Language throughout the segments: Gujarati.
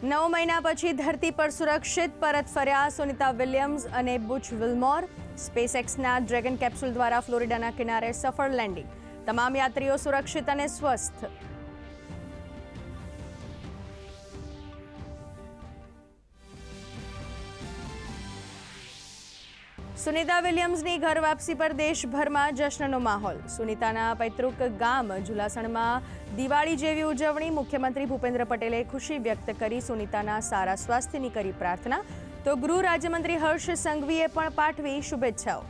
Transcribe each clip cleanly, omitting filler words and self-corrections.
9 મહિના પછી ધરતી પર સુરક્ષિત પરત ફર્યા સુનિતા વિલિયમ્સ અને બુચ વિલ્મોર. સ્પેસએક્સના ડ્રેગન કેપ્સ્યુલ દ્વારા ફ્લોરિડાના કિનારે સફળ લેન્ડિંગ. તમામ યાત્રીઓ સુરક્ષિત અને સ્વસ્થ. સુનિતા વિલિયમ્સની ઘર વાપસી પર દેશભરમાં જશ્નનો માહોલ. સુનિતાના પૈતૃક ગામ જુલાસણમાં દિવાળી જેવી ઉજવણી. મુખ્યમંત્રી ભૂપેન્દ્ર પટેલે ખુશી વ્યક્ત કરી સુનિતાના સારા સ્વાસ્થ્યની કરી પ્રાર્થના. તો ગૃહ રાજ્યમંત્રી હર્ષ સંઘવીએ પણ પાઠવી શુભેચ્છાઓ.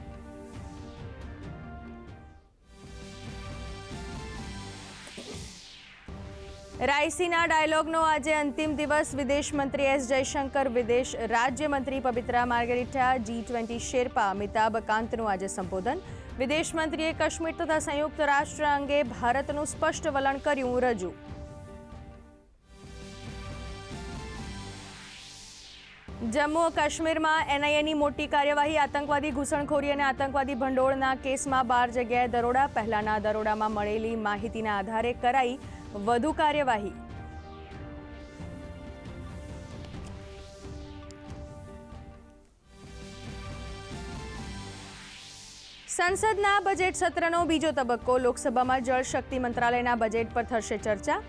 રાયસીના ડાયલોગનો આજે અંતિમ દિવસ. વિદેશ મંત્રી એસ જયશંકર, વિદેશ રાજ્યમંત્રી પવિત્રા માર્ગરેટા, G20 શેરપા અમિતાભ કાંતનું આજે સંબોધન. વિદેશ મંત્રીએ કાશ્મીર તથા સંયુક્ત રાષ્ટ્ર અંગે ભારતનું સ્પષ્ટ વલણ કર્યું રજૂ. જમ્મુ કાશ્મીરમાં એનઆઈએની મોટી કાર્યવાહી. આતંકવાદી ઘૂસણખોરી અને આતંકવાદી ભંડોળના કેસમાં 12 જગ્યાએ દરોડા. પહેલાના દરોડામાં મળેલી માહિતીના આધારે કરાઈ વધુ કાર્યવાહી. સંસદના બજેટ સત્રનો બીજો તબક્કો. લોકસભામાં જળશક્તિ મંત્રાલયના બજેટ પર થશે ચર્ચા.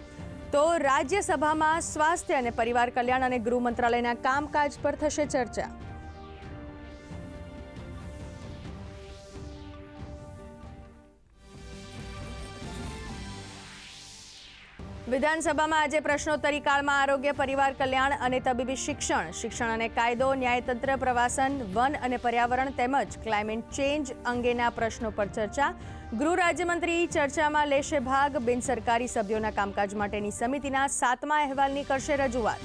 તો રાજ્યસભામાં સ્વાસ્થ્ય અને પરિવાર કલ્યાણ અને ગૃહ મંત્રાલયના કામકાજ પર થશે ચર્ચા. વિધાનસભામાં આજે પ્રશ્નોત્તરી કાળમાં આરોગ્ય, પરિવાર કલ્યાણ અને તબીબી શિક્ષણ, શિક્ષણ અને કાયદો, ન્યાયતંત્ર, પ્રવાસન, વન અને પર્યાવરણ તેમજ ક્લાઇમેટ ચેન્જ અંગેના પ્રશ્નો પર ચર્ચા. ગૃહ રાજ્યમંત્રી ચર્ચામાં લેશે ભાગ. બિનસરકારી સભ્યોના કામકાજ માટેની સમિતિના 7મા અહેવાલની કરશે રજૂઆત.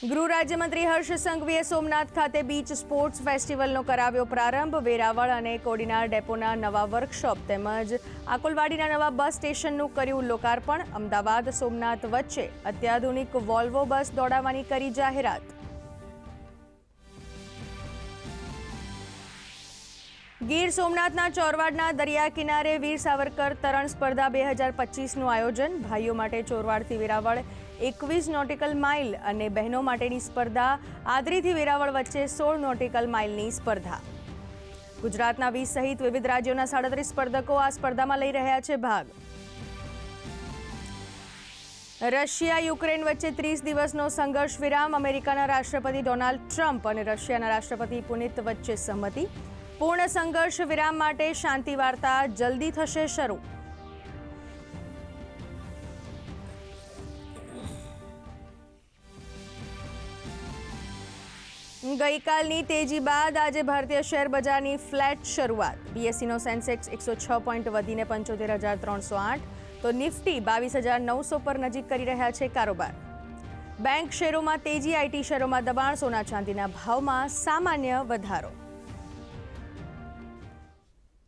ગૃહ રાજ્યમંત્રી હર્ષ સંઘવીએ સોમનાથ ખાતે બીચ સ્પોર્ટ્સ ફેસ્ટિવલનો કરાવ્યો પ્રારંભ. વેરાવળ અને કોડીનાર ડેપોના નવા વર્કશોપ તેમજ આકોલવાડીના નવા બસ સ્ટેશનનું કર્યું લોકાર્પણ. અમદાવાદ સોમનાથ વચ્ચે અત્યાધુનિક વોલ્વો બસ દોડાવવાની કરી જાહેરાત. ગીર સોમનાથના ચોરવાડના દરિયા કિનારે વીર સાવરકર તરણ સ્પર્ધા 2025નું આયોજન. ભાઈઓ માટે ચોરવાડથી વેરાવળ 21 નોટિકલ માઇલ અને બહેનો માટેની સ્પર્ધા આદરીથી વેરાવળ વચ્ચે 16 નોટિકલ માઇલની સ્પર્ધા. ગુજરાતના 20 સહિત વિવિધ રાજ્યોના 37 સ્પર્ધકો આ સ્પર્ધામાં લઈ રહ્યા છે ભાગ. રશિયા યુક્રેન વચ્ચે 30 દિવસનો સંઘર્ષ વિરામ. અમેરિકાના રાષ્ટ્રપતિ ડોનાલ્ડ ટ્રમ્પ અને રશિયાના રાષ્ટ્રપતિ પુતિન વચ્ચે સહમતિ. પૂર્ણ સંઘર્ષ વિરામ માટે શાંતિ વાર્તા જલ્દી થશે શરૂ. ગઈકાલની તેજી બાદ આજે ભારતીય શેર બજારની ફ્લેટ શરૂઆત. બીએસસીનો સેન્સેક્સ 106 પોઈન્ટ વધીને 75,308, તો નિફ્ટી 22,900 પર નજીક કરી રહ્યા છે કારોબાર. બેંક શેરોમાં તેજી, આઈટી શેરોમાં દબાણ. સોના ચાંદીના ભાવમાં સામાન્ય વધારો.